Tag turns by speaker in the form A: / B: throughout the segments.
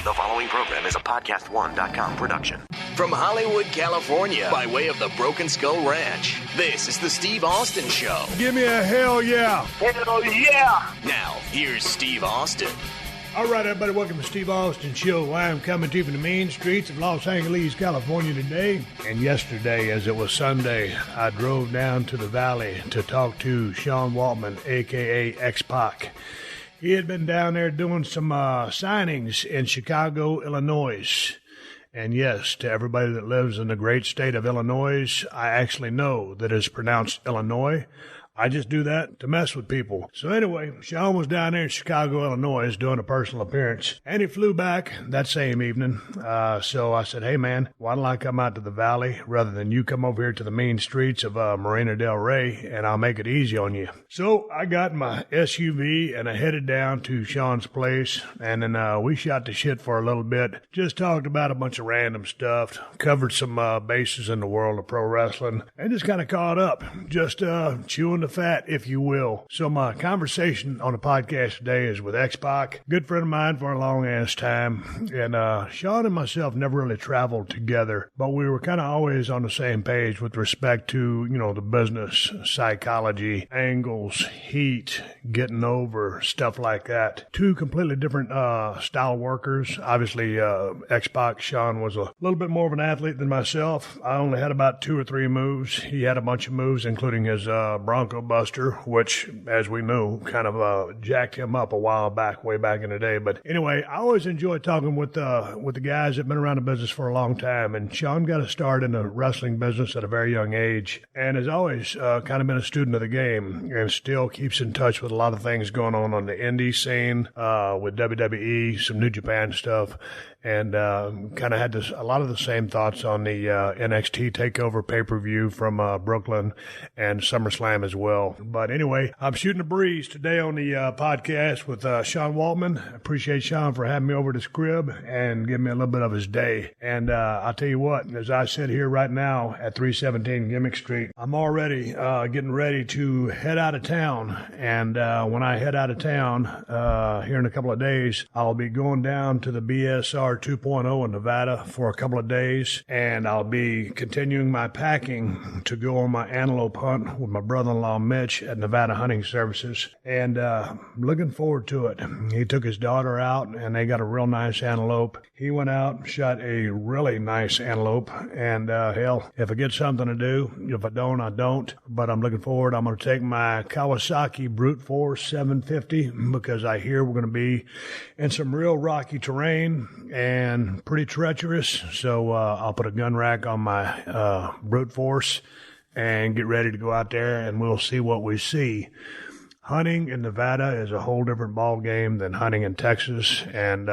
A: The following program is a PodcastOne.com production.
B: From Hollywood, California, by way of the Broken Skull Ranch, this is the Steve Austin Show.
C: Give me a hell yeah.
D: Hell yeah.
B: Now, here's Steve Austin.
C: All right, everybody, welcome to Steve Austin Show. I am coming to you from the main streets of Los Angeles, California today. And yesterday, as it was Sunday, I drove down to the valley to talk to Sean Waltman, a.k.a. X-Pac. He had been down there doing some signings in Chicago, Illinois. And yes, to everybody that lives in the great state of Illinois, I actually know that it's pronounced Illinois. I just do that to mess with people. So anyway, Sean was down there in Chicago, Illinois, doing a personal appearance. And he flew back that same evening. So I said, hey, man, why don't I come out to the valley rather than you come over here to the main streets of Marina del Rey, and I'll make it easy on you. So I got my SUV, and I headed down to Sean's place. And then we shot the shit for a little bit. Just talked about a bunch of random stuff. Covered some bases in the world of pro wrestling. And just kind of caught up. Just chewing the fat, if you will. So my conversation on the podcast today is with X-Pac, good friend of mine for a long ass time. And Sean and myself never really traveled together, but we were kind of always on the same page with respect to, you know, the business, psychology, angles, heat, getting over, stuff like that. Two completely different style workers. Obviously, X-Pac, Sean was a little bit more of an athlete than myself. I only had about 2 or 3 moves. He had a bunch of moves, including his Bronco Buster, which, as we know, kind of jacked him up a while back, way back in the day. But anyway, I always enjoy talking with the guys that have been around the business for a long time. And Sean got a start in the wrestling business at a very young age, and has always kind of been a student of the game, and still keeps in touch with a lot of things going on the indie scene, with WWE, some New Japan stuff. And kind of had a lot of the same thoughts on the NXT Takeover pay-per-view from Brooklyn and SummerSlam as well. But anyway, I'm shooting a breeze today on the podcast with Sean Waltman. I appreciate Sean for having me over to his crib and giving me a little bit of his day. And I'll tell you what, as I sit here right now at 317 Gimmick Street, I'm already getting ready to head out of town. And when I head out of town here in a couple of days, I'll be going down to the BSR 2.0 in Nevada for a couple of days, and I'll be continuing my packing to go on my antelope hunt with my brother-in-law Mitch at Nevada Hunting Services, and looking forward to it. He took his daughter out, and they got a real nice antelope. He went out, shot a really nice antelope, and hell, if I get something to do, if I don't, I don't, but I'm looking forward. I'm going to take my Kawasaki Brute Force 750 because I hear we're going to be in some real rocky terrain and pretty treacherous, so I'll put a gun rack on my Brute Force and get ready to go out there, and we'll see what we see. Hunting in Nevada is a whole different ball game than hunting in Texas, and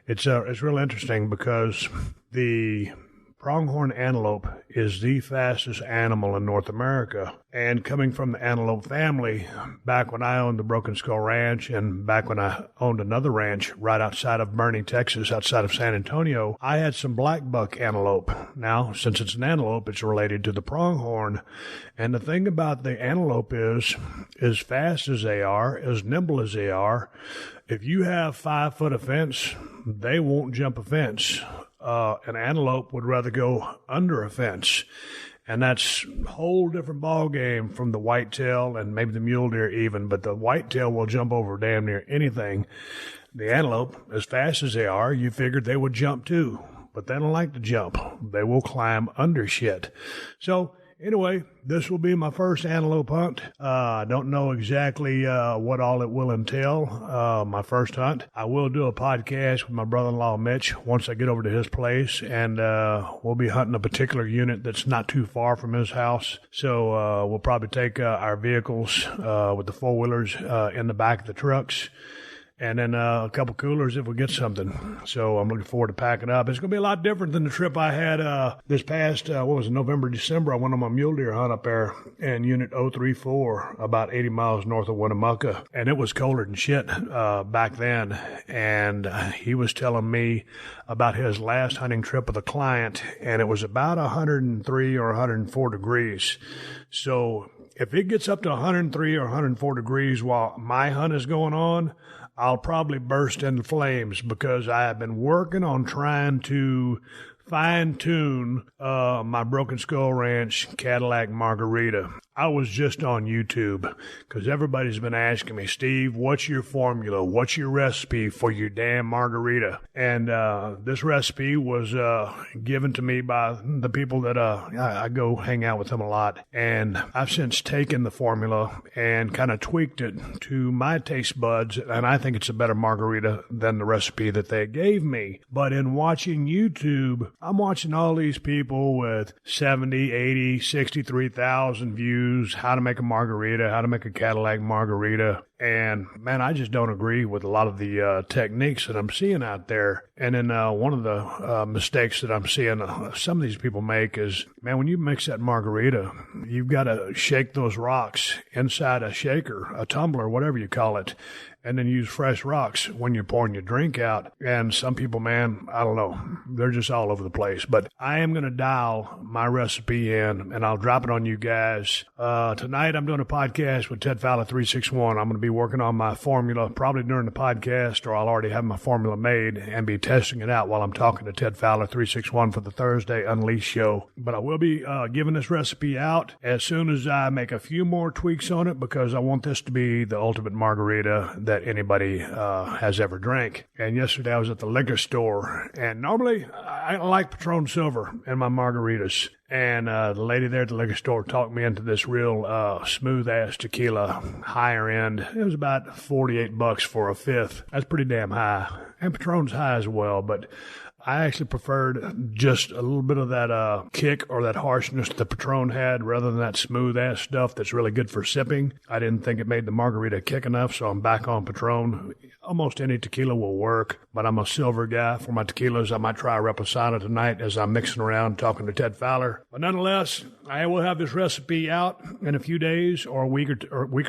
C: it's real interesting because the pronghorn antelope is the fastest animal in North America. And coming from the antelope family, back when I owned the Broken Skull Ranch and back when I owned another ranch right outside of Boerne, Texas, outside of San Antonio, I had some black buck antelope. Now, since it's an antelope, it's related to the pronghorn. And the thing about the antelope is, as fast as they are, as nimble as they are, if you have 5 foot of fence, they won't jump a fence. An antelope would rather go under a fence. And that's a whole different ball game from the whitetail and maybe the mule deer even, but the whitetail will jump over damn near anything. The antelope, as fast as they are, you figured they would jump too, but they don't like to jump. They will climb under shit. So anyway, this will be my first antelope hunt. I don't know exactly what all it will entail, my first hunt. I will do a podcast with my brother-in-law Mitch once I get over to his place, and we'll be hunting a particular unit that's not too far from his house. So we'll probably take our vehicles with the four-wheelers in the back of the trucks, and then a couple coolers if we get something. So I'm looking forward to packing up. It's going to be a lot different than the trip I had this past, November, December. I went on my mule deer hunt up there in Unit 034, about 80 miles north of Winnemucca. And it was colder than shit back then. And he was telling me about his last hunting trip with a client, and it was about 103 or 104 degrees. So if it gets up to 103 or 104 degrees while my hunt is going on, I'll probably burst into flames because I have been working on trying to fine-tune my Broken Skull Ranch Cadillac Margarita. I was just on YouTube because everybody's been asking me, Steve, what's your formula? What's your recipe for your damn margarita? And this recipe was given to me by the people that I go hang out with them a lot. And I've since taken the formula and kind of tweaked it to my taste buds, and I think it's a better margarita than the recipe that they gave me. But in watching YouTube, I'm watching all these people with 70, 80, 63,000 views, how to make a margarita, how to make a Cadillac margarita. And, man, I just don't agree with a lot of the techniques that I'm seeing out there. And then one of the mistakes that I'm seeing some of these people make is, man, when you mix that margarita, you've got to shake those rocks inside a shaker, a tumbler, whatever you call it, and then use fresh rocks when you're pouring your drink out. And some people, man, I don't know, they're just all over the place. But I am going to dial my recipe in, and I'll drop it on you guys. Tonight I'm doing a podcast with Ted Fowler 361. I'm going to be working on my formula probably during the podcast, or I'll already have my formula made and be testing it out while I'm talking to Ted Fowler 361 for the Thursday Unleashed show. But I will be giving this recipe out as soon as I make a few more tweaks on it, because I want this to be the ultimate margarita that anybody has ever drank. And yesterday I was at the liquor store, and normally I like Patron Silver in my margaritas. And the lady there at the liquor store talked me into this real smooth-ass tequila, higher end. It was about $48 for a fifth. That's pretty damn high. And Patron's high as well, but I actually preferred just a little bit of that kick or that harshness that Patron had rather than that smooth-ass stuff that's really good for sipping. I didn't think it made the margarita kick enough, so I'm back on Patron. Almost any tequila will work, but I'm a silver guy for my tequilas. I might try a Reposado tonight as I'm mixing around talking to Ted Fowler. But nonetheless, I will have this recipe out in a few days or a week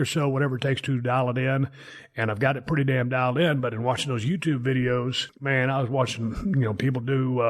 C: or so, whatever it takes to dial it in. And I've got it pretty damn dialed in, but in watching those YouTube videos, man, I was watching, people do,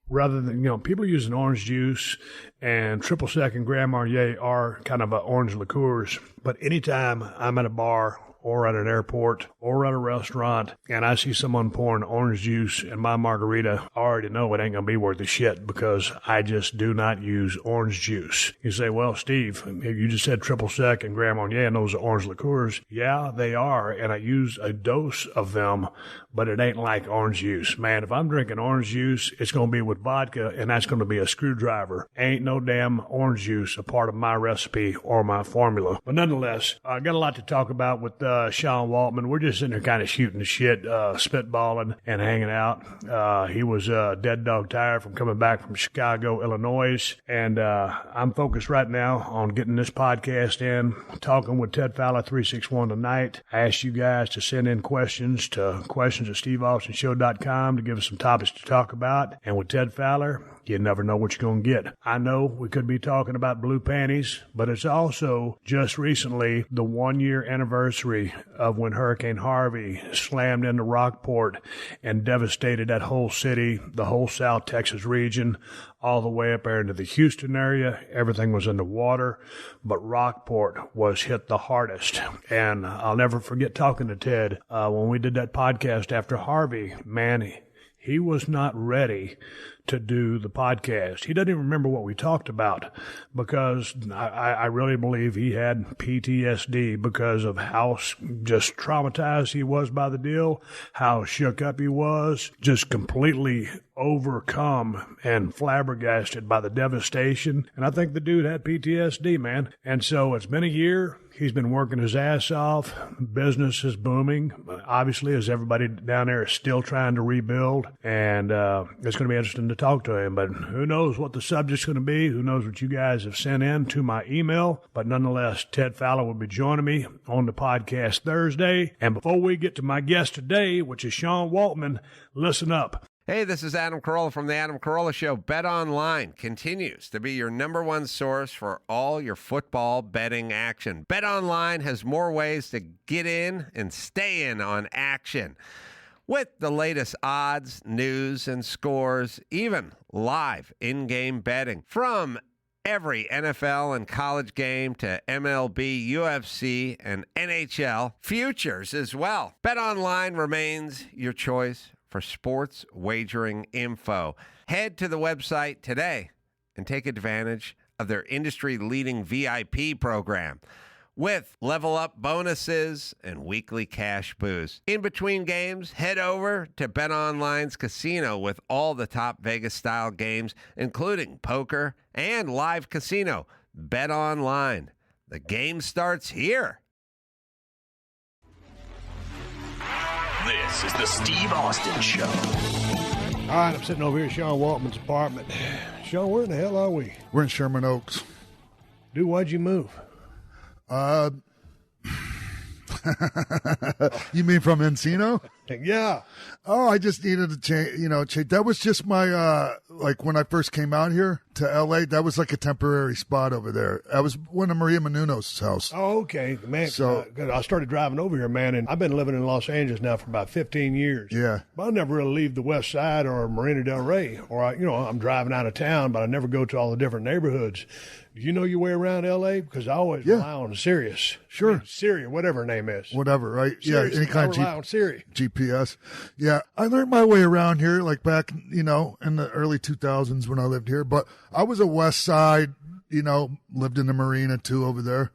C: rather than, people using orange juice and triple sec and Grand Marnier are kind of orange liqueurs. But anytime I'm at a bar or at an airport or at a restaurant and I see someone pouring orange juice in my margarita, I already know it ain't going to be worth a shit because I just do not use orange juice. You say, well, Steve, you just said triple sec and Grand Marnier and those are orange liqueurs. Yeah, they are, and I use a dose of them, but it ain't like orange juice. Man, if I'm drinking orange juice, it's going to be with vodka, and that's going to be a screwdriver. Ain't no damn orange juice a part of my recipe or my formula. But nonetheless, I got a lot to talk about with Sean Waltman. We're just sitting there kind of shooting the shit, spitballing and hanging out. He was dead dog tired from coming back from Chicago, Illinois, and I'm focused right now on getting this podcast in, talking with Ted Fowler 361 tonight. I asked you guys to send in questions at SteveAustinShow.com to give us some topics to talk about. And with Ted Fowler, you never know what you're going to get. I know we could be talking about blue panties, but it's also just recently the 1-year anniversary of when Hurricane Harvey slammed into Rockport and devastated that whole city, the whole South Texas region, all the way up there into the Houston area. Everything was underwater, but Rockport was hit the hardest. And I'll never forget talking to Ted when we did that podcast after Harvey. Man, he was not ready to do the podcast. He doesn't even remember what we talked about because I really believe he had PTSD because of how just traumatized he was by the deal, how shook up he was, just completely overcome and flabbergasted by the devastation. And I think the dude had PTSD, man. And so it's been a year. He's been working his ass off. Business is booming, obviously, as everybody down there is still trying to rebuild. And it's going to be interesting to talk to him. But who knows what the subject's going to be? Who knows what you guys have sent in to my email? But nonetheless, Ted Fowler will be joining me on the podcast Thursday. And before we get to my guest today, which is Sean Waltman, listen up.
D: Hey, this is Adam Carolla from The Adam Carolla Show. Bet Online continues to be your #1 source for all your football betting action. Bet Online has more ways to get in and stay in on action. With the latest odds, news, and scores, even live in-game betting. From every NFL and college game to MLB, UFC, and NHL futures as well. BetOnline remains your choice for sports wagering info. Head to the website today and take advantage of their industry-leading VIP program with level-up bonuses and weekly cash boosts. In between games, head over to BetOnline's casino with all the top Vegas-style games, including poker and live casino. BetOnline. The game starts here.
B: This is the Steve Austin Show.
C: All right, I'm sitting over here at Sean Waltman's apartment. Sean, where in the hell are we?
E: We're in Sherman Oaks.
C: Dude, why'd you move?
E: You mean from Encino?
C: Yeah.
E: Oh, I just needed to change. That was just my, like when I first came out here to LA, that was like a temporary spot over there. I was one of Maria Menounos' house.
C: Oh, okay. Man,
E: So-
C: I started driving over here, man, and I've been living in Los Angeles now for about 15 years.
E: Yeah.
C: But I never really leave the West Side or Marina Del Rey, or, I'm driving out of town, but I never go to all the different neighborhoods. Do you know your way around L.A.? Because I always rely on Sirius.
E: Sure.
C: Siri, whatever her name is.
E: Whatever, right?
C: Sirius,
E: yeah, any kind
C: I rely on Siri.
E: GPS. Yeah, I learned my way around here, like back, in the early 2000s when I lived here. But I was a West Side, lived in the Marina too over there,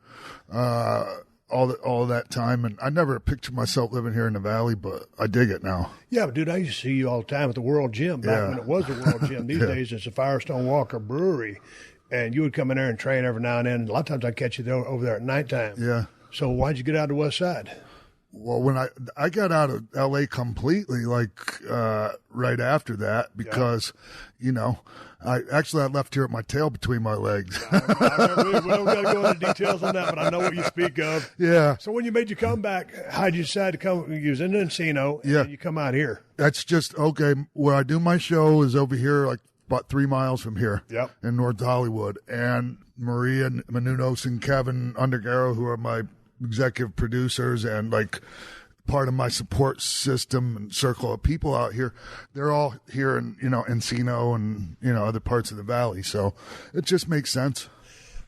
E: all that time, and I never pictured myself living here in the Valley, but I dig it now.
C: Yeah, but dude, I used to see you all the time at the World Gym back when it was the World Gym. These days it's the Firestone Walker Brewery, and you would come in there and train every now and then. A lot of times I'd catch you there, over there at nighttime.
E: Yeah.
C: So why'd you get out of the West Side?
E: Well, when I got out of LA completely, like right after that, because I left here with my tail between my legs.
C: We don't got to go into details on that, but I know what you speak of.
E: Yeah.
C: So when you made your comeback, how'd you decide to come? You was in Encino, and then you come out here.
E: That's just okay. Where I do my show is over here, like about 3 miles from here.
C: Yep.
E: In North Hollywood, and Maria Menounos and Kevin Undergaro, who are my executive producers and like part of my support system and circle of people out here, they're all here in Encino and other parts of the Valley, so it just makes sense.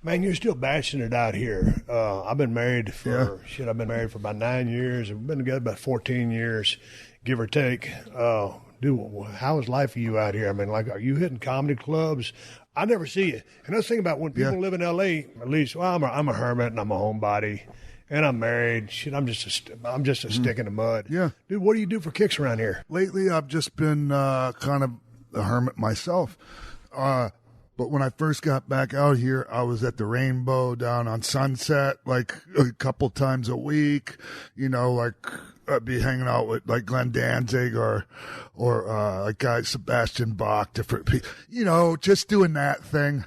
C: Man, you're still bashing it out here. I've been married for I've been married for about 9 years. We've been together about 14 years, give or take. Dude, how is life for you out here? I mean, like, are you hitting comedy clubs? I never see you. And that's the thing about when people live in L.A., at least, well, I'm a hermit and I'm a homebody. And I'm married. Shit, I'm just a stick in the mud.
E: Yeah.
C: Dude, what do you do for kicks around here?
E: Lately, I've just been kind of a hermit myself. But when I first got back out here, I was at the Rainbow down on Sunset like a couple times a week. Like I'd be hanging out with like Glenn Danzig or like guy Sebastian Bach, different people. Just doing that thing.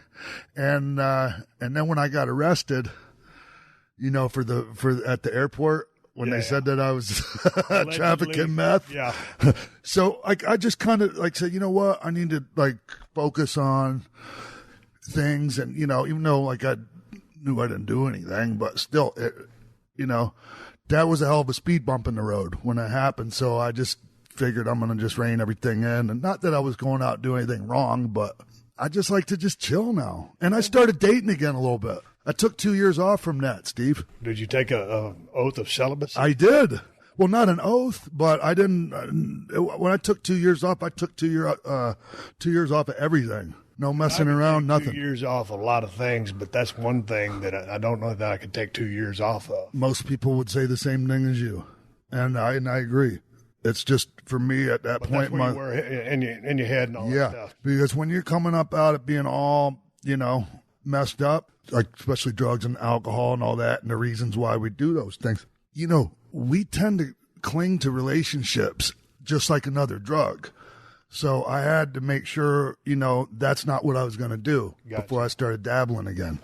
E: And then when I got arrested, at the airport when they said that I was trafficking meth.
C: Yeah.
E: So I just kind of like said, you know what? I need to like focus on things. And, even though like I knew I didn't do anything, but still, that was a hell of a speed bump in the road when it happened. So I just figured I'm going to just rein everything in. And not that I was going out and doing anything wrong, but I just like to just chill now. And I started dating again a little bit. I took 2 years off from that, Steve.
C: Did you take a oath of celibacy?
E: I did. Well, not an oath, but I didn't. When I took 2 years off, I took 2 years off of everything. No messing around, nothing.
C: 2 years off a lot of things, but that's one thing that I don't know that I could take 2 years off of.
E: Most people would say the same thing as you, and I agree. It's just for me at that point.
C: That's where you were in your head and all that stuff.
E: Because when you're coming up out of being all messed up, like especially drugs and alcohol and all that, and the reasons why we do those things, we tend to cling to relationships just like another drug. So I had to make sure, that's not what I was going to do before I started dabbling again.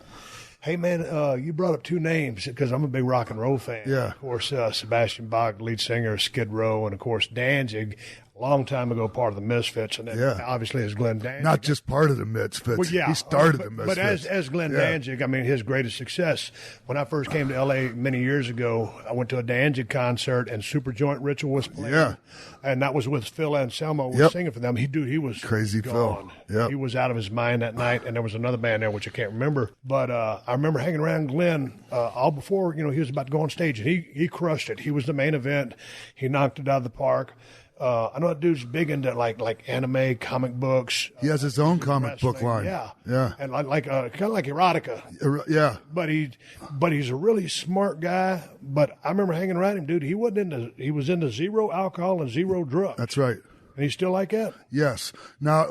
C: Hey, man, you brought up two names because I'm a big rock and roll fan.
E: Yeah.
C: Of course, Sebastian Bach, lead singer of Skid Row, and, of course, Danzig, a long time ago, part of the Misfits, and then obviously as Glenn Danzig.
E: Not just part of the Misfits.
C: Well, yeah,
E: he started the Misfits.
C: But as Glenn Danzig, I mean, his greatest success, when I first came to L.A. many years ago, I went to a Danzig concert, and Super Joint Ritual was playing. Yeah. And that was with Phil Anselmo was singing for them. He was
E: crazy
C: gone.
E: Phil. Yep.
C: He was out of his mind that night, and there was another band there, which I can't remember. But I remember hanging around Glenn all before, he was about to go on stage, and he crushed it. He was the main event. He knocked it out of the park. I know that dude's big into like anime, comic books.
E: He has his own comic book line.
C: Yeah, and kind of like erotica.
E: Yeah,
C: but he's a really smart guy. But I remember hanging around him, dude. He was into zero alcohol and zero drugs.
E: That's right.
C: And he's still like that.
E: Yes. Now,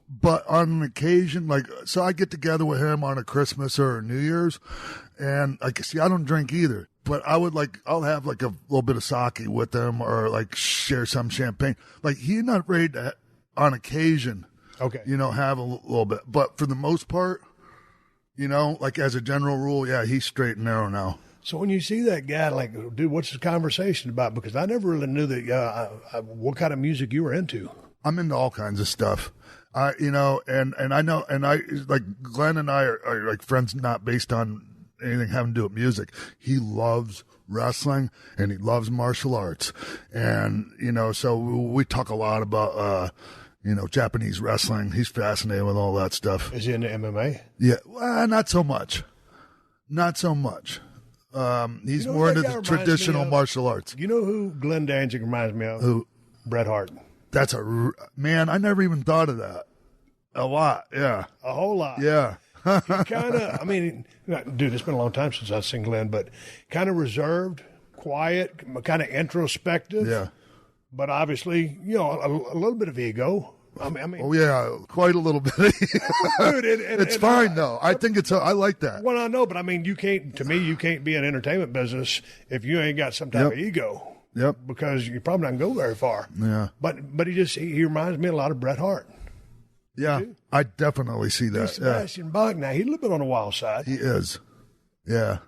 E: but on an occasion, I get together with him on a Christmas or a New Year's, and I don't drink either. But I'll have a little bit of sake with him, or share some champagne. He's not afraid to, on occasion, have a little bit. But for the most part, as a general rule, he's straight and narrow now.
C: So when you see that guy, dude, what's the conversation about? Because I never really knew that what kind of music you were into.
E: I'm into all kinds of stuff. And I know, and Glenn and I are friends, not based on anything having to do with music. He loves wrestling and he loves martial arts, and so we talk a lot about Japanese wrestling. He's fascinated with all that stuff.
C: Is he into MMA?
E: Yeah, well, not so much. He's more into the traditional martial arts.
C: You know who Glenn Danzig reminds me of?
E: Who?
C: Bret Hart.
E: That's man. I never even thought of that. A lot, yeah.
C: A whole lot.
E: Yeah.
C: Kind of, dude, it's been a long time since I've seen Glenn, but kind of reserved, quiet, kind of introspective.
E: Yeah.
C: But obviously, a little bit of ego.
E: Oh yeah, quite a little bit. Dude, it's fine though. I think I like that.
C: Well, I know, but you can't be in entertainment business if you ain't got some type of ego.
E: Yep.
C: Because you're probably not going to go very far.
E: Yeah.
C: But he reminds me a lot of Bret Hart.
E: Yeah, I definitely see that.
C: Sebastian Bach, now he's a little bit on the wild side.
E: He is. Yeah.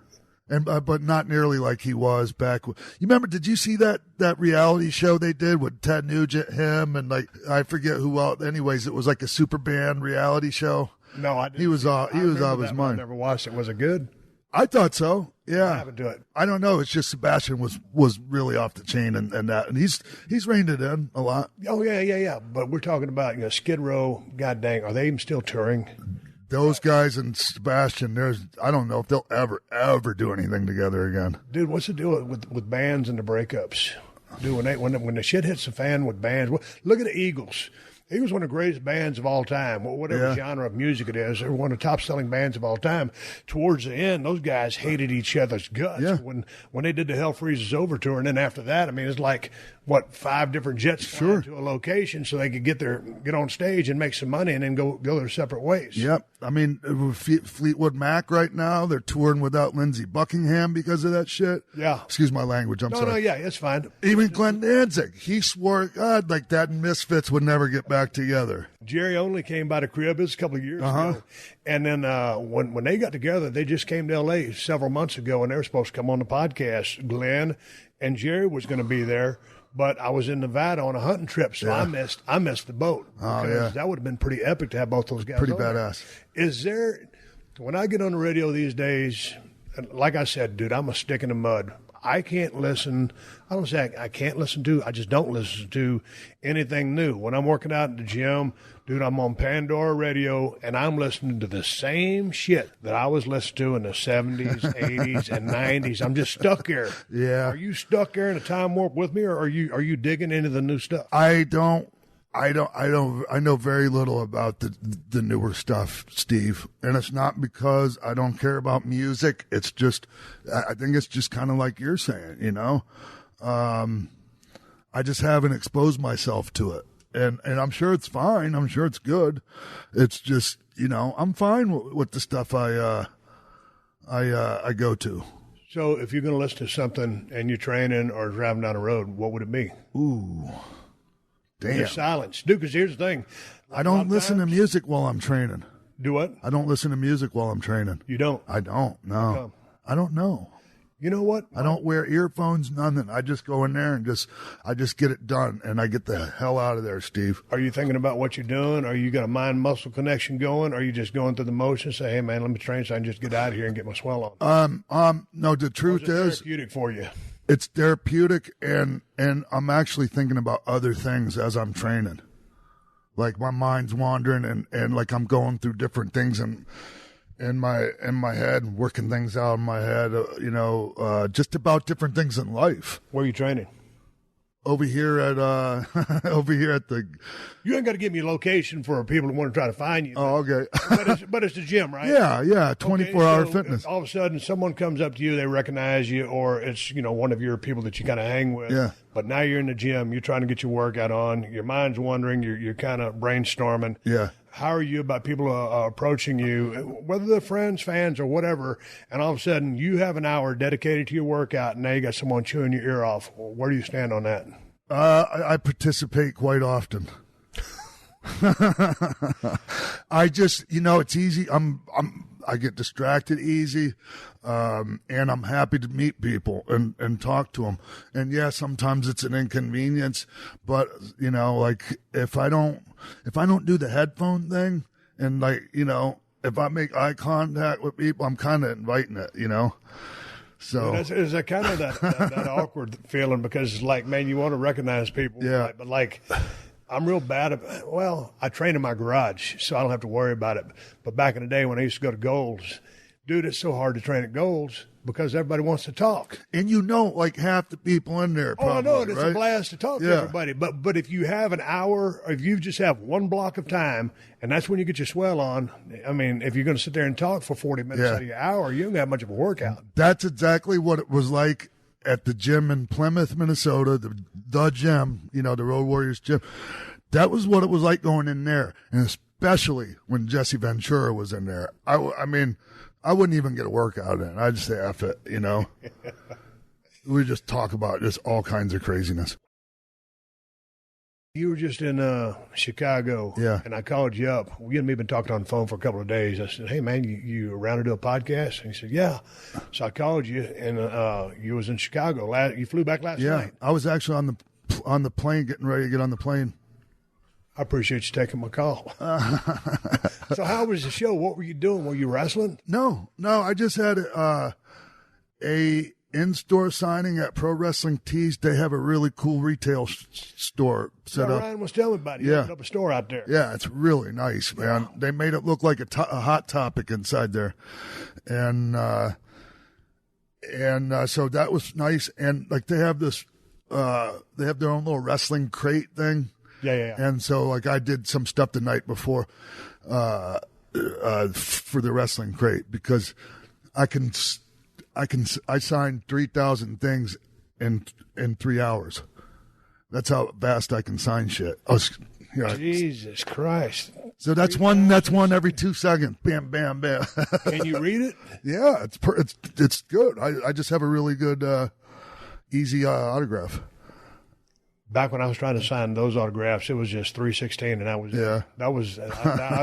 E: And but not nearly like he was back. You remember? Did you see that reality show they did with Ted Nugent, him, and I forget who else. Anyways, it was like a super band reality show.
C: No, I didn't.
E: He was out of his mind.
C: I never watched it. Was it good?
E: I thought so. Yeah.
C: I haven't done it.
E: I don't know. It's just Sebastian was really off the chain and that, and he's reined it in a lot.
C: Oh yeah. But we're talking about Skid Row. God dang, are they even still touring?
E: Those guys and Sebastian, I don't know if they'll ever do anything together again.
C: Dude, what's the deal with bands and the breakups? Dude, when the shit hits the fan with bands, look at the Eagles. He was one of the greatest bands of all time, whatever genre of music it is. They're one of the top-selling bands of all time. Towards the end, those guys hated each other's guts when they did the Hell Freezes Over tour. And then after that, it's like, 5 different jets flying to a location so they could get on stage and make some money and then go their separate ways.
E: Yep. Fleetwood Mac right now, they're touring without Lindsey Buckingham because of that shit.
C: Yeah.
E: Excuse my language. I'm sorry.
C: No, yeah, it's fine.
E: Even Glenn Danzig, he swore, God, like that Misfits would never get back together.
C: Jerry Only came by the crib. It was a couple of years ago. And then when they got together, they just came to L.A. several months ago, and they were supposed to come on the podcast. Glenn and Jerry was going to be there. But I was in Nevada on a hunting trip, so I missed the boat. Because that would have been pretty epic to have both those guys.
E: Pretty badass.
C: Is there, when I get on the radio these days, like I said, dude, I'm a stick in the mud. I can't listen. I don't say I can't listen to. I just don't listen to anything new. When I'm working out in the gym, dude, I'm on Pandora Radio, and I'm listening to the same shit that I was listening to in the 70s, 80s, and 90s. I'm just stuck there.
E: Yeah.
C: Are you stuck there in a time warp with me, or are you digging into the new stuff?
E: I know very little about the newer stuff, Steve. And it's not because I don't care about music. It's just, I think it's just kind of like you're saying, I just haven't exposed myself to it. And I'm sure it's fine. I'm sure it's good. It's just, I'm fine with the stuff I go to.
C: So if you're going to listen to something and you're training or driving down the road, what would it be?
E: Ooh. Damn.
C: Your silence. Dude, because here's the thing.
E: I don't listen to music while I'm training.
C: Do what?
E: I don't listen to music while I'm training.
C: You don't?
E: I don't, no. I don't know.
C: You know what?
E: I don't wear earphones, nothing. I just go in there and I just get it done, and I get the hell out of there, Steve.
C: Are you thinking about what you're doing? Are you got a mind-muscle connection going? Or are you just going through the motions? Say, hey, man, let me train so I can just get out of here and get my swell on.
E: No, the truth is,
C: therapeutic for you.
E: It's therapeutic, and I'm actually thinking about other things as I'm training. Like my mind's wandering, and like I'm going through different things in my head and working things out in my head, just about different things in life.
C: Where are you training?
E: Over here at the.
C: You ain't got to give me a location for people who want to try to find you.
E: Oh, okay.
C: but it's the gym, right?
E: Yeah, 24-hour fitness.
C: All of a sudden, someone comes up to you, they recognize you, or it's one of your people that you kind of hang with.
E: Yeah.
C: But now you're in the gym, you're trying to get your workout on, your mind's wandering, you're kind of brainstorming.
E: Yeah.
C: How are you about people approaching you, whether they're friends, fans, or whatever, and all of a sudden you have an hour dedicated to your workout, and now you got someone chewing your ear off? Where do you stand on that?
E: I participate quite often. I just, it's easy. I get distracted easy, and I'm happy to meet people and talk to them. And yeah, sometimes it's an inconvenience, but like if I don't do the headphone thing, and if I make eye contact with people, I'm kind of inviting it, So
C: is that kind of that awkward feeling, because it's like, man, you want to recognize people,
E: yeah,
C: but like. I'm real bad at, I train in my garage, so I don't have to worry about it. But back in the day when I used to go to Gold's, dude, it's so hard to train at Gold's because everybody wants to talk.
E: And like half the people in there probably,
C: I know it. It's
E: right?
C: a blast to talk to everybody. But if you have an hour, or if you just have one block of time, and that's when you get your swell on, I mean, if you're going to sit there and talk for 40 minutes out of your hour, you don't have much of a workout.
E: That's exactly what it was like at the gym in Plymouth, Minnesota, the gym, the Road Warriors gym. That was what it was like going in there, and especially when Jesse Ventura was in there. I mean, I wouldn't even get a workout in. I'd just say F it, We just talk about just all kinds of craziness.
C: You were just in Chicago, and I called you up. You and me have been talking on the phone for a couple of days. I said, hey, man, you around to do a podcast? And he said, yeah. So I called you, and you was in Chicago. You flew back last night.
E: I was actually on the plane, getting ready to get on the plane.
C: I appreciate you taking my call. So how was the show? What were you doing? Were you wrestling?
E: No. I just had a in-store signing at Pro Wrestling Tees. They have a really cool retail store set up.
C: Ryan was telling me about it. He opened up a store out there.
E: Yeah, it's really nice, man. Wow. They made it look like a hot topic inside there. And so that was nice. And like they have this, they have their own little wrestling crate thing.
C: Yeah.
E: And so like I did some stuff the night before for the wrestling crate, because I signed 3,000 things in 3 hours. That's how fast I can sign shit.
C: Jesus Christ.
E: So that's one every 2 seconds. Bam, bam, bam.
C: Can you read it?
E: Yeah, it's good. I just have a really good easy autograph.
C: Back when I was trying to sign those autographs, it was just 316, and I'd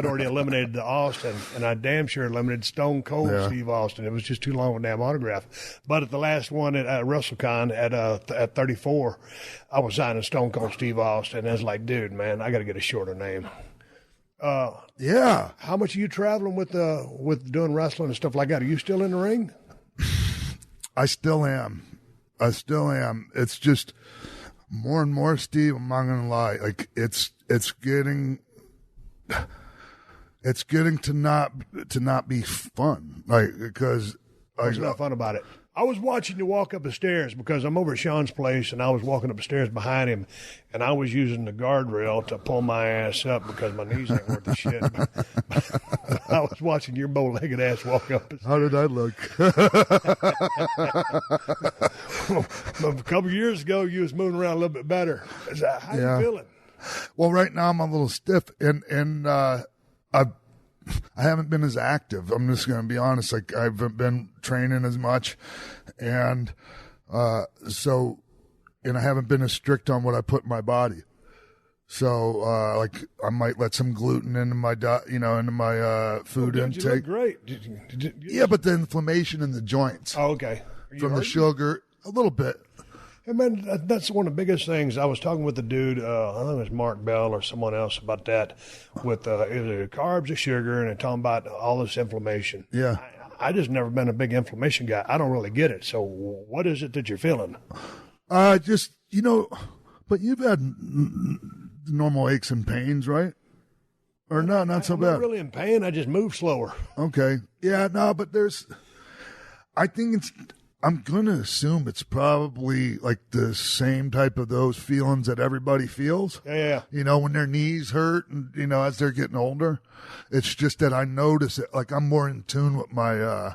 C: already eliminated the Austin, and I damn sure eliminated Stone Cold Steve Austin. It was just too long of a damn autograph. But at the last one at WrestleCon at 34, I was signing Stone Cold Steve Austin, and I was like, dude, man, I got to get a shorter name.
E: Yeah.
C: How much are you traveling with doing wrestling and stuff like that? Are you still in the ring?
E: I still am. It's just more and more, Steve. I'm not gonna lie. Like it's getting to not be fun. Like because
C: what's not fun about it? I was watching you walk up the stairs because I'm over at Sean's place, and I was walking up the stairs behind him, and I was using the guardrail to pull my ass up because my knees ain't worth the shit. I was watching your bow-legged ass walk up.
E: How did I look?
C: A couple of years ago, you was moving around a little bit better. How you feeling?
E: Well, right now I'm a little stiff, and I haven't been as active. I'm just going to be honest. Like I haven't been training as much, and I haven't been as strict on what I put in my body. So like I might let some gluten into my into my food intake.
C: You look great.
E: Yeah, but the inflammation in the joints.
C: Oh, okay.
E: from the sugar a little bit.
C: Hey, man, that's one of the biggest things. I was talking with the dude, I think it was Mark Bell or someone else about that, with either carbs or sugar, and they're talking about all this inflammation.
E: Yeah.
C: I just never been a big inflammation guy. I don't really get it. So what is it that you're feeling?
E: Just, but you've had normal aches and pains, right? Or not so bad.
C: I'm not really in pain. I just move slower.
E: Okay. Yeah, no, but I'm going to assume it's probably like the same type of those feelings that everybody feels.
C: Yeah.
E: When their knees hurt and, as they're getting older. It's just that I notice it. Like I'm more in tune with my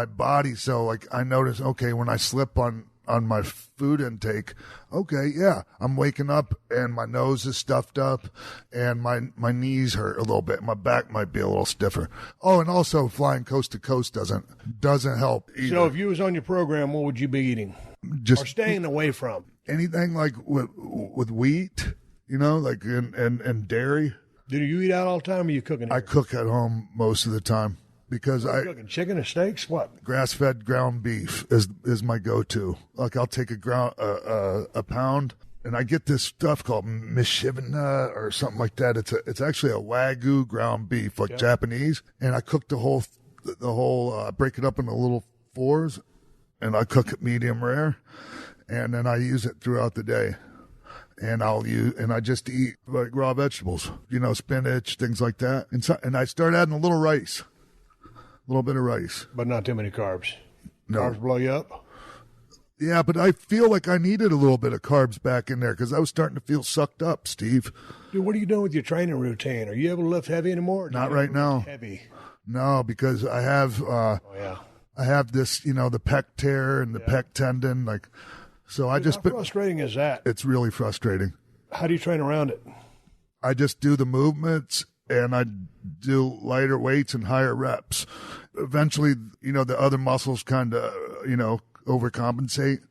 E: body. So like I notice, okay, when I slip on my food intake, okay, yeah, I'm waking up and my nose is stuffed up and my knees hurt a little bit. My back might be a little stiffer. Oh, and also flying coast to coast doesn't help either.
C: So if you was on your program, what would you be eating?
E: Just
C: or staying away from?
E: Anything like with wheat, like and dairy.
C: Do you eat out all the time, or are you cooking?
E: I cook at home most of the time. Because
C: cooking chicken or steaks? What?
E: Grass-fed ground beef is my go-to. Like I'll take a pound, and I get this stuff called mishivana or something like that. It's actually a Wagyu ground beef, like Japanese, and I cook the whole break it up into little fours, and I cook it medium rare, and then I use it throughout the day. And I just eat like raw vegetables, spinach, things like that, and I start adding a little rice. A little bit of rice.
C: But not too many carbs.
E: No.
C: Carbs blow you up?
E: Yeah, but I feel like I needed a little bit of carbs back in there because I was starting to feel sucked up, Steve.
C: Dude, what are you doing with your training routine? Are you able to lift heavy anymore?
E: Not right now.
C: Heavy?
E: No, because I have I have this, the pec tear and the pec tendon. So
C: Dude, how frustrating is that?
E: It's really frustrating.
C: How do you train around it?
E: I just do the movements and I do lighter weights and higher reps. Eventually, the other muscles kind of, overcompensate.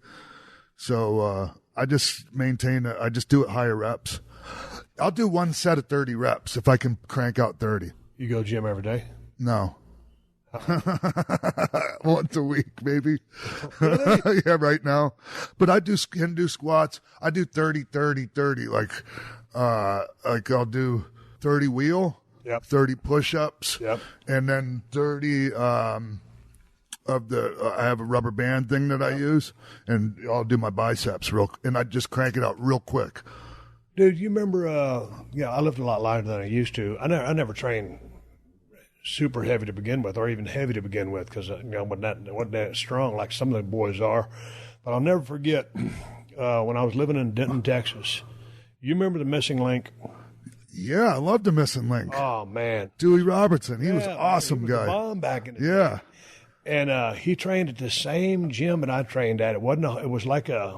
E: So I just I just do it higher reps. I'll do one set of 30 reps if I can crank out 30.
C: You go gym every day?
E: No. Once a week, maybe.
C: Really?
E: Yeah, right now. But I can do squats. I do 30, 30, 30. Like I'll do 30 wheel, 30 push-ups, and then 30 I have a rubber band thing that I use, and I'll do my biceps and I just crank it out real quick.
C: Dude, you remember, I lift a lot lighter than I used to. I never trained super heavy to begin with, or even heavy to begin with, because wasn't that strong like some of the boys are. But I'll never forget when I was living in Denton, Texas. You remember the missing link?
E: Yeah, I loved the missing link.
C: Oh man,
E: Dewey Robertson, he was an awesome guy.
C: A bomb back in the day. And he trained at the same gym that I trained at. It was like it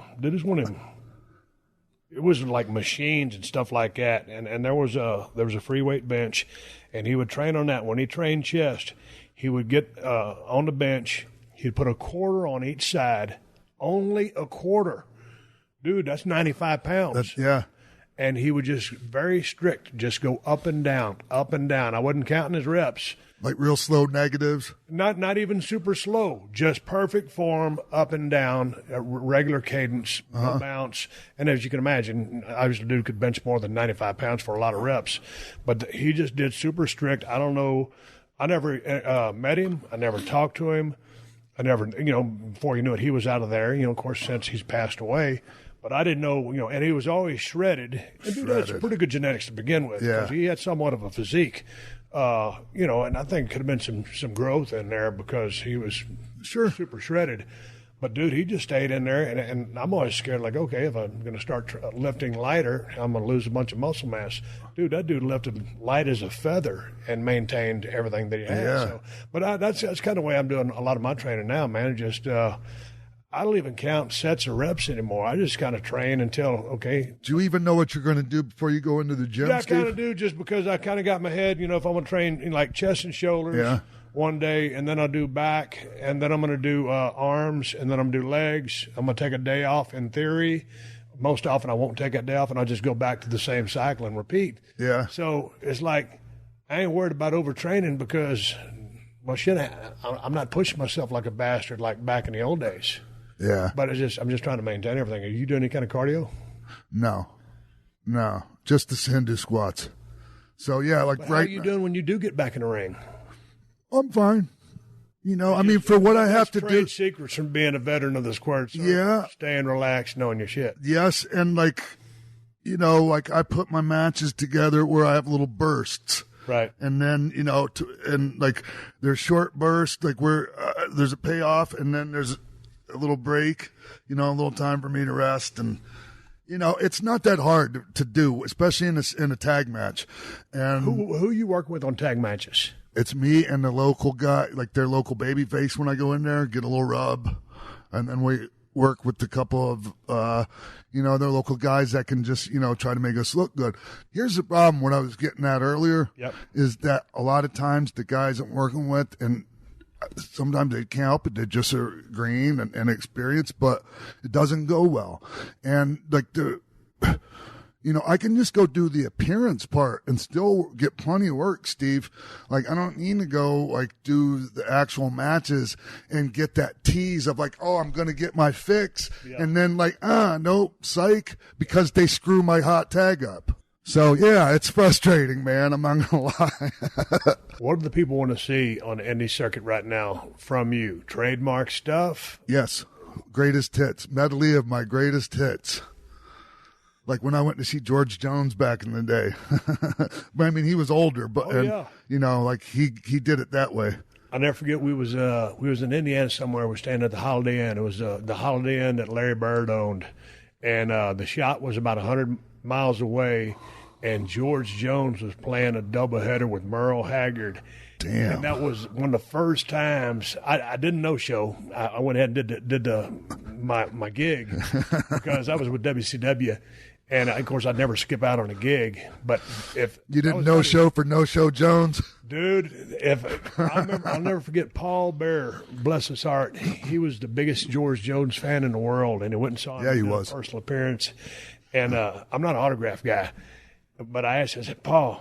C: was like machines and stuff like that. And there was a free weight bench, and he would train on that. When he trained chest, he would get on the bench. He'd put a quarter on each side, only a quarter. Dude, that's 95 pounds. And he would just very strict, just go up and down, up and down. I wasn't counting his reps.
E: Like real slow negatives?
C: Not even super slow, just perfect form, up and down, regular cadence, no bounce. And as you can imagine, obviously dude could bench more than 95 pounds for a lot of reps. But he just did super strict. I don't know. I never met him. I never talked to him. I never, before you knew it, he was out of there. Of course, since he's passed away. But I didn't know, and he was always shredded. And dude, that's pretty good genetics to begin with.
E: Yeah.
C: Because he had somewhat of a physique. And I think it could have been some growth in there because he was super shredded. But, dude, he just stayed in there. And I'm always scared, like, okay, if I'm going to start lifting lighter, I'm going to lose a bunch of muscle mass. Dude, that dude lifted light as a feather and maintained everything that he had.
E: Yeah.
C: So, but that's kind of the way I'm doing a lot of my training now, man. Just I don't even count sets of reps anymore. I just kind of train until, okay.
E: Do you even know what you're going to do before you go into the gym,
C: Yeah, I
E: Steve?
C: kind of do, just because I kind of got my head, if I'm going to train like chest and shoulders one day, and then I'll do back, and then I'm going to do arms, and then I'm going to do legs. I'm going to take a day off in theory. Most often I won't take that day off, and I'll just go back to the same cycle and repeat.
E: Yeah.
C: So it's like I ain't worried about overtraining because Well, shit, I'm not pushing myself like a bastard like back in the old days.
E: Yeah.
C: But I'm just trying to maintain everything. Are you doing any kind of cardio?
E: No. Just the Hindu squats. So, yeah, like
C: How are you doing when you do get back in the ring?
E: I'm fine. You know, I mean, for what I have to do.
C: Trade secrets from being a veteran of the squared circle.
E: Yeah.
C: Staying relaxed, knowing your shit.
E: Yes, and like, you know, like I put my matches together where I have little bursts.
C: Right.
E: And then, you know, and like there's short bursts, like where there's a payoff, and then there's a little break, you know, a little time for me to rest. And, you know, it's not that hard to do, especially in a tag match. And
C: who you work with on tag matches?
E: It's me and the local guy, like their local baby face when I go in there, get a little rub. And then we work with a couple of, you know, their local guys that can just, you know, try to make us look good. Here's the problem, what I was getting at earlier, is that a lot of times the guys I'm working with, and sometimes they can't help it, they just are green and experienced, but it doesn't go well. And like you know, I can just go do the appearance part and still get plenty of work, Steve. Like, I don't need to go, like, do the actual matches and get that tease of, like, oh, I'm going to get my fix. Yeah. And then, like, nope, psych, because they screw my hot tag up. So, yeah, it's frustrating, man. I'm not going to lie.
C: What do the people want to see on the indie circuit right now from you? Trademark stuff?
E: Yes. Greatest hits. Medley of my greatest hits. Like when I went to see George Jones back in the day. But I mean, he was older, but you know, like he did it that way.
C: I'll never forget. We was in Indiana somewhere. We're staying at the Holiday Inn. It was the Holiday Inn that Larry Bird owned, and the shot was about 100 miles away, and George Jones was playing a doubleheader with Merle Haggard.
E: Damn.
C: And that was one of the first times I didn't know show. I went ahead and did my gig because I was with WCW. And, of course, I'd never skip out on a gig. But if
E: you didn't no-show for No-Show Jones?
C: Dude, I'll never forget Paul Bear, bless his heart. He was the biggest George Jones fan in the world, and he went and saw him.
E: Yeah, he was.
C: A personal appearance. And I'm not an autograph guy. But I asked him, I said, Paul,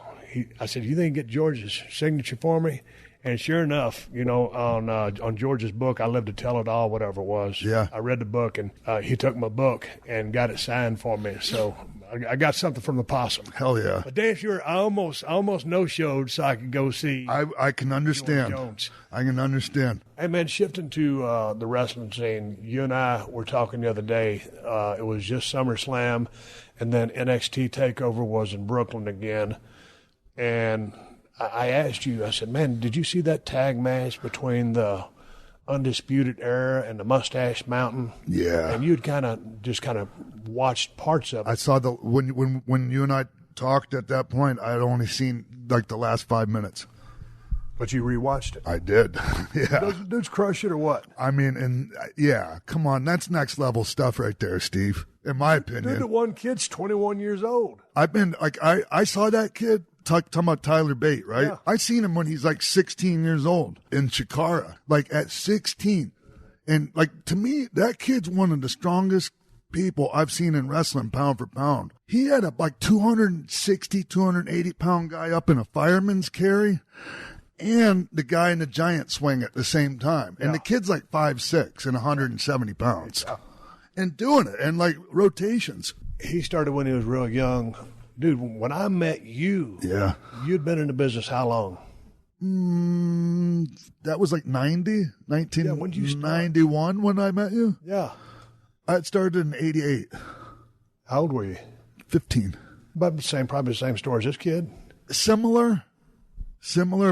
C: I said, you think you can get George's signature for me? And sure enough, you know, on George's book, I Lived to Tell It All, whatever it was.
E: Yeah.
C: I read the book, and he took my book and got it signed for me. So I got something from the possum.
E: Hell yeah.
C: But damn sure, I almost no-showed so I could go see.
E: I can understand.
C: Jones.
E: I can understand.
C: Hey, man, shifting to the wrestling scene, you and I were talking the other day. It was just SummerSlam, and then NXT Takeover was in Brooklyn again. And I asked you, I said, man, did you see that tag match between the Undisputed Era and the Mustache Mountain?
E: Yeah.
C: And you'd kind of watched parts of it.
E: I saw when you and I talked at that point, I had only seen like the last 5 minutes.
C: But you rewatched it.
E: I did. Yeah.
C: Those dudes crush it or what?
E: I mean, and yeah, come on. That's next level stuff right there, Steve, in my opinion.
C: Dude, the one kid's 21 years old.
E: I've been like, I saw that kid. Talking about Tyler Bate, right?
C: Yeah.
E: I seen him when he's like 16 years old in Chikara, like at 16. And like, to me, that kid's one of the strongest people I've seen in wrestling pound for pound. He had a like 260, 280 pound guy up in a fireman's carry and the guy in the giant swing at the same time. And the kid's like 5'6" and 170 pounds and doing it and like rotations.
C: He started when he was real young. Dude, when I met you, you'd been in the business how long?
E: That was like 1991 when I met you.
C: Yeah.
E: I had started in 88.
C: How old were you?
E: 15.
C: About probably the same story as this kid?
E: Similar,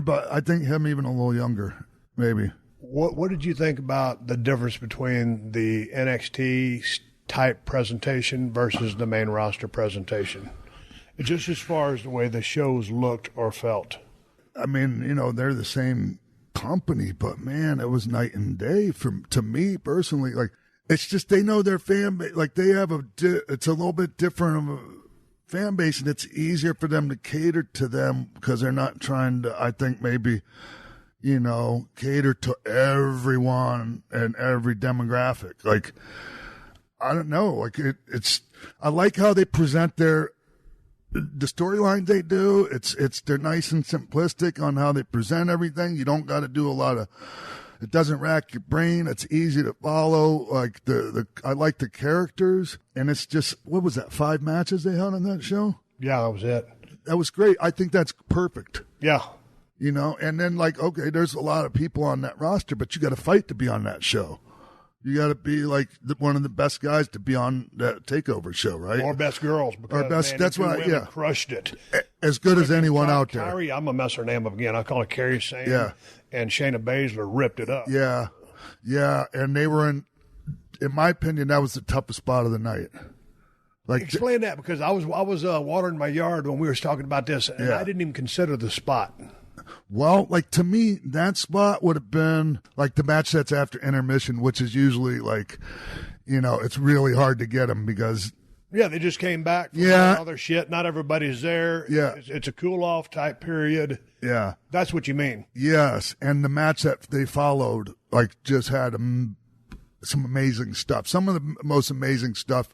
E: but I think him even a little younger, maybe.
C: What did you think about the difference between the NXT type presentation versus the main roster presentation? Just as far as the way the shows looked or felt.
E: I mean, you know, they're the same company, but man, it was night and day to me personally. Like, it's just they know their fan base. Like, they have it's a little bit different of a fan base, and it's easier for them to cater to them because they're not trying to, I think, maybe, you know, cater to everyone and every demographic. Like, I don't know. Like, I like how they present their the storylines they do, they're nice and simplistic on how they present everything. You don't got to do a lot of. It doesn't rack your brain. It's easy to follow. Like I like the characters, and it's just, what was that, 5 matches they had on that show?
C: Yeah, that was it.
E: That was great. I think that's perfect.
C: Yeah.
E: You know, and then like, okay, there's a lot of people on that roster, but you got to fight to be on that show. You got to be like one of the best guys to be on that Takeover show, right?
C: Or best girls. Because,
E: or best.
C: Man,
E: that's what. Yeah,
C: crushed it.
E: As good as anyone out there.
C: Kyrie, I'm gonna mess her name up again. I call it Carrie Sane.
E: Yeah.
C: And Shayna Baszler ripped it up.
E: Yeah, and they were in my opinion, that was the toughest spot of the night. Like,
C: explain that, because I was watering my yard when we were talking about this, and I didn't even consider the spot.
E: Well, like, to me, that spot would have been like the match that's after intermission, which is usually like, you know, it's really hard to get them because.
C: Yeah, they just came back from all their shit. Not everybody's there.
E: Yeah.
C: It's a cool-off type period.
E: Yeah.
C: That's what you mean.
E: Yes, and the match that they followed, like, just had some amazing stuff. Some of the most amazing stuff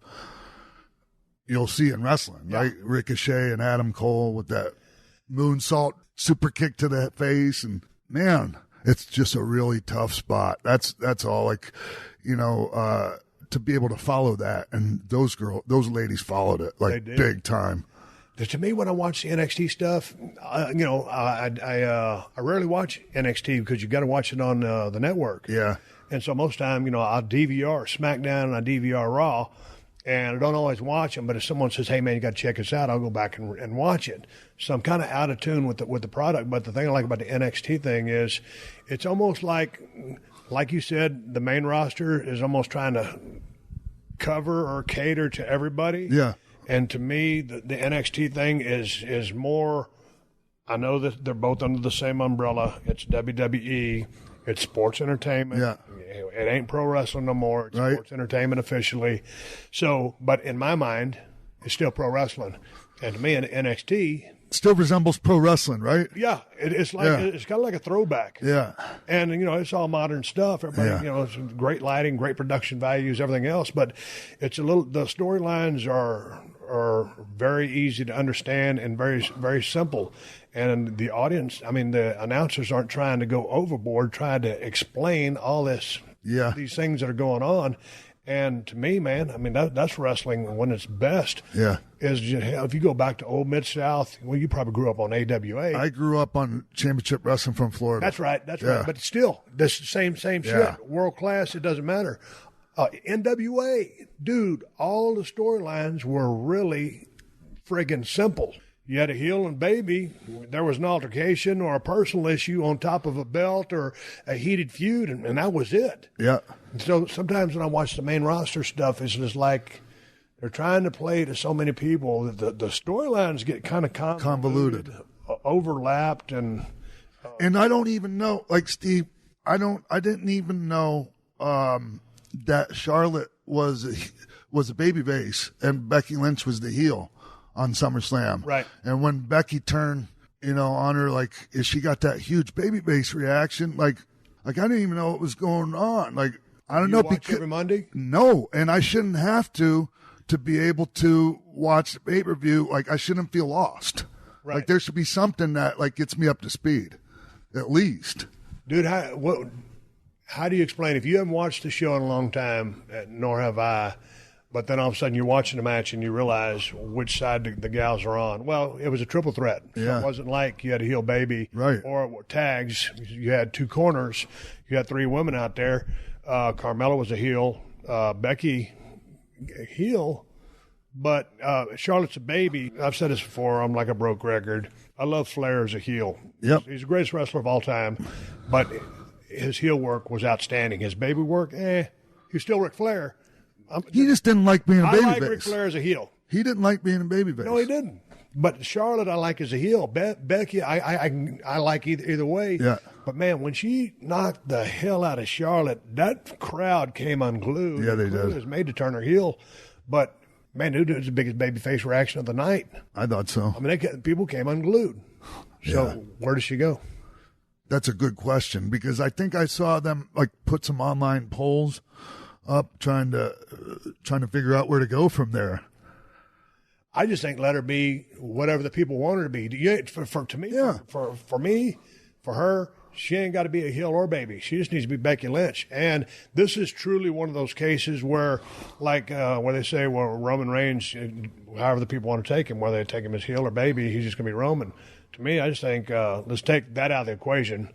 E: you'll see in wrestling, right? Ricochet and Adam Cole with that moonsault super kick to the face, and man, it's just a really tough spot. That's all. Like, you know, to be able to follow that, and those ladies followed it like big time.
C: To me, when I watch the NXT stuff, you know, I rarely watch NXT because you got to watch it on the network.
E: Yeah,
C: and so most time, you know, I'll DVR SmackDown and I DVR Raw. And I don't always watch them, but if someone says, "Hey, man, you got to check this out," I'll go back and watch it. So I'm kind of out of tune with the product. But the thing I like about the NXT thing is, it's almost like you said, the main roster is almost trying to cover or cater to everybody.
E: Yeah.
C: And to me, the NXT thing is more. I know that they're both under the same umbrella. It's WWE. It's sports entertainment.
E: Yeah.
C: It ain't pro wrestling no more. It's sports entertainment officially. So, but in my mind, it's still pro wrestling. And to me, in NXT,
E: still resembles pro wrestling, right?
C: Yeah, it's like it's kind of like a throwback.
E: Yeah,
C: and you know, it's all modern stuff. Everybody, you know, it's great lighting, great production values, everything else. But it's the storylines are very easy to understand and very, very simple. And the audience, I mean, the announcers aren't trying to go overboard, trying to explain all this, these things that are going on. And to me, man, I mean, that's wrestling when it's best.
E: Yeah.
C: If you go back to old Mid-South, well, you probably grew up on AWA.
E: I grew up on championship wrestling from Florida.
C: That's right. Right. But still, this same shit. World class, it doesn't matter. NWA, dude, all the storylines were really friggin' simple. You had a heel and baby. There was an altercation or a personal issue on top of a belt or a heated feud, and that was it.
E: Yeah.
C: So sometimes when I watch the main roster stuff, it's just like they're trying to play to so many people that the storylines get kind of convoluted, overlapped, and
E: I don't even know, like Steve, I didn't even know that Charlotte was a babyface and Becky Lynch was the heel on SummerSlam.
C: Right.
E: And when Becky turned, you know, on her, like, she got that huge babyface reaction. Like I didn't even know what was going on. Like, I don't know.
C: You watch every Monday?
E: No, and I shouldn't have to be able to watch the pay-per-view. Like, I shouldn't feel lost.
C: Right.
E: Like, there should be something that, like, gets me up to speed, at least.
C: Dude, how do you explain, if you haven't watched the show in a long time, nor have I, but then all of a sudden you're watching the match and you realize which side the gals are on? Well, it was a triple threat.
E: Yeah.
C: So it wasn't like you had a heel baby or tags. You had two corners. You had three women out there. Carmella was a heel. Becky, a heel. But Charlotte's a baby. I've said this before. I'm like a broke record. I love Flair as a heel.
E: Yep.
C: He's the greatest wrestler of all time. But his heel work was outstanding. His baby work, he's still Ric Flair.
E: He just didn't like being a babyface.
C: I like Ric Flair as a heel.
E: He didn't like being a babyface.
C: No, he didn't. But Charlotte, I like as a heel. Becky, I like either way.
E: Yeah.
C: But man, when she knocked the hell out of Charlotte, that crowd came unglued.
E: Yeah, they did.
C: It was made to turn her heel. But man, dude, it was the biggest babyface reaction of the night.
E: I thought so.
C: I mean, people came unglued. So where does she go?
E: That's a good question, because I think I saw them like put some online polls up trying to figure out where to go from there.
C: I just think let her be whatever the people want her to be. To me,
E: Yeah.
C: for me, for her, she ain't got to be a heel or baby. She just needs to be Becky Lynch. And this is truly one of those cases where, like, where they say, well, Roman Reigns, however the people want to take him, whether they take him as heel or baby, he's just going to be Roman. To me, I just think let's take that out of the equation.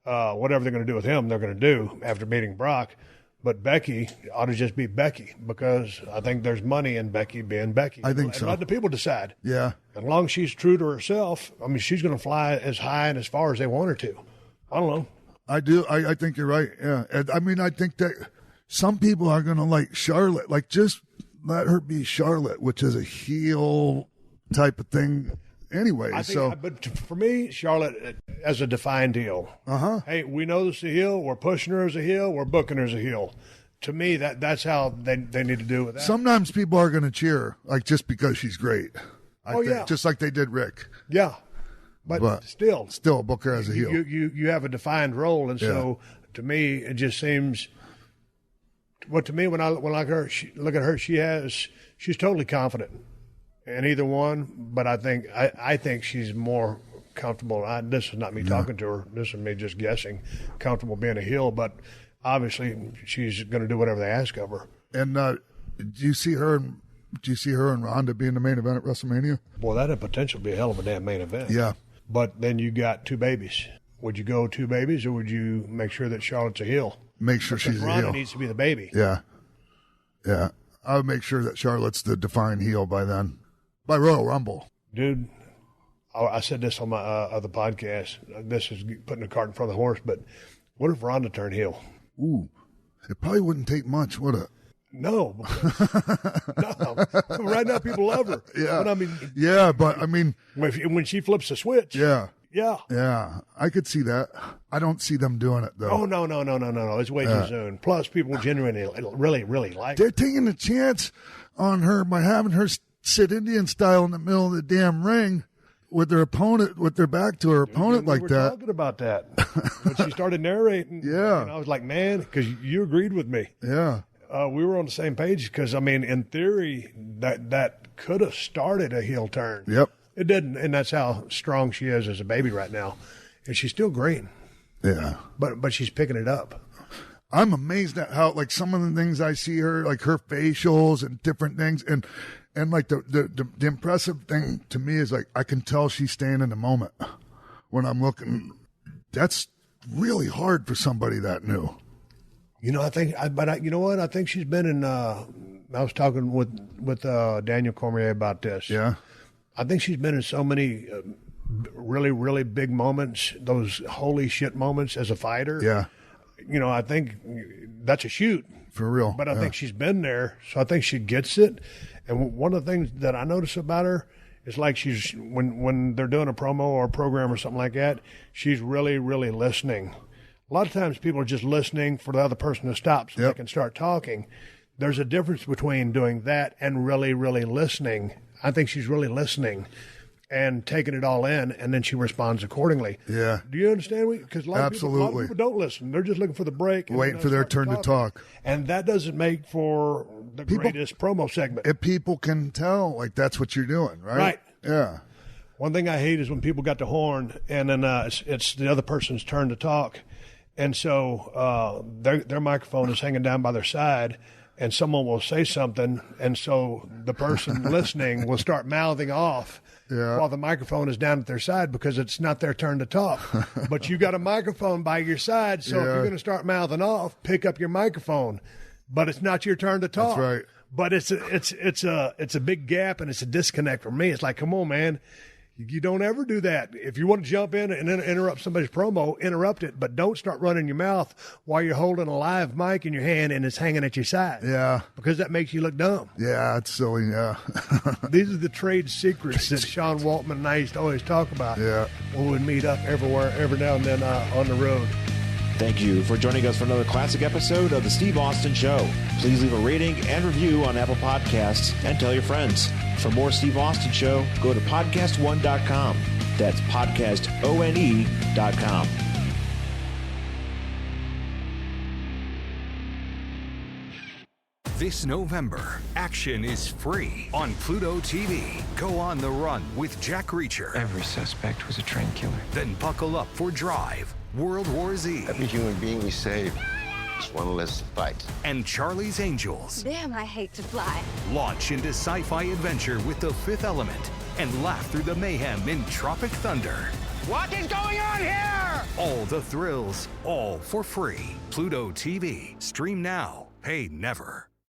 C: Whatever they're going to do with him, they're going to do after beating Brock. But Becky ought to just be Becky, because I think there's money in Becky being Becky.
E: I think so.
C: Let the people decide.
E: Yeah.
C: As long as she's true to herself, I mean, she's going to fly as high and as far as they want her to. I don't know.
E: I do. I think you're right. Yeah. And, I mean, I think that some people are going to like Charlotte. Like, just let her be Charlotte, which is a heel type of thing anyway.
C: But for me, Charlotte as a defined heel. Hey, we know this is a heel. We're pushing her as a heel. We're booking her as a heel. To me, that's how they need to do with that.
E: Sometimes people are going to cheer, like, just because she's great. I think,
C: yeah.
E: Just like they did Rick.
C: Yeah. But still
E: book her as a heel.
C: You have a defined role, and so to me, it just seems. Well, to me, when I look at her, she's totally confident in either one. But I think she's more comfortable. This is not me talking to her. This is me just guessing. Comfortable being a heel, but obviously she's going to do whatever they ask of her.
E: And do you see her and Ronda being the main event at WrestleMania?
C: Boy, that'd have potential to be a hell of a damn main event.
E: Yeah.
C: But then you got two babies. Would you go two babies, or would you make sure that Charlotte's a heel?
E: Make sure she's a heel.
C: Ronda needs to be the baby.
E: Yeah. Yeah. I would make sure that Charlotte's the defined heel by then. By Royal Rumble.
C: Dude, I said this on my other podcast. This is putting the cart in front of the horse, but what if Ronda turned heel?
E: Ooh. It probably wouldn't take much, would it?
C: No. No. Right now, people love her.
E: Yeah.
C: But I mean.
E: Yeah, but I mean.
C: When she flips the switch.
E: Yeah.
C: Yeah.
E: Yeah. I could see that. I don't see them doing it, though.
C: Oh, no. It's way too soon. Plus, people genuinely really, really like
E: They're
C: her.
E: taking a chance on her by having her sit Indian style in the middle of the damn ring with their opponent, with their back to her opponent like that.
C: We were talking about that when she started narrating.
E: Yeah.
C: And I was like, man, because you agreed with me.
E: Yeah.
C: We were on the same page because, I mean, in theory, that could have started a heel turn.
E: Yep.
C: It didn't, and that's how strong she is as a baby right now. And she's still green.
E: Yeah.
C: But she's picking it up.
E: I'm amazed at how, like, some of the things I see her, like her facials and different things, and like the impressive thing to me is, like, I can tell she's staying in the moment when I'm looking. That's really hard for somebody that new.
C: You know, you know what? I think she's been in. I was talking with Daniel Cormier about this.
E: Yeah.
C: I think she's been in so many really, really big moments, those holy shit moments as a fighter.
E: Yeah.
C: You know, I think that's a shoot.
E: For real.
C: But I think she's been there, so I think she gets it. And one of the things that I notice about her is, like, she's when they're doing a promo or a program or something like that, she's really, really listening. A lot of times people are just listening for the other person to stop so they can start talking. There's a difference between doing that and really, really listening. I think she's really listening and taking it all in, and then she responds accordingly.
E: Yeah.
C: Do you understand? Because a lot of people don't listen. They're just looking for the break.
E: Waiting for their turn to talk.
C: And that doesn't make for the greatest promo segment.
E: If people can tell, like, that's what you're doing, right?
C: Right.
E: Yeah.
C: One thing I hate is when people got the horn, and then it's the other person's turn to talk. And so their microphone is hanging down by their side, and someone will say something, and so the person listening will start mouthing off while the microphone is down at their side because it's not their turn to talk. But you got a microphone by your side, so if you're going to start mouthing off, pick up your microphone. But it's not your turn to talk.
E: That's right.
C: But it's a big gap, and it's a disconnect for me. It's like, come on, man. You don't ever do that. If you want to jump in and interrupt somebody's promo, interrupt it, but don't start running your mouth while you're holding a live mic in your hand and it's hanging at your side.
E: Yeah.
C: Because that makes you look dumb.
E: Yeah, it's silly, yeah.
C: These are the trade secrets that Sean Waltman and I used to always talk about when we'd meet up everywhere, every now and then on the road.
F: Thank you for joining us for another classic episode of The Steve Austin Show. Please leave a rating and review on Apple Podcasts and tell your friends. For more Steve Austin Show, go to PodcastOne.com. That's PodcastOne.com.
G: This November, action is free on Pluto TV. Go on the run with Jack Reacher.
H: Every suspect was a train killer.
G: Then buckle up for Drive, World War Z.
I: Every human being we save is one less to fight.
G: And Charlie's Angels.
J: Damn, I hate to fly.
G: Launch into sci-fi adventure with The Fifth Element and laugh through the mayhem in Tropic Thunder.
K: What is going on here?
G: All the thrills, all for free. Pluto TV. Stream now. Pay never.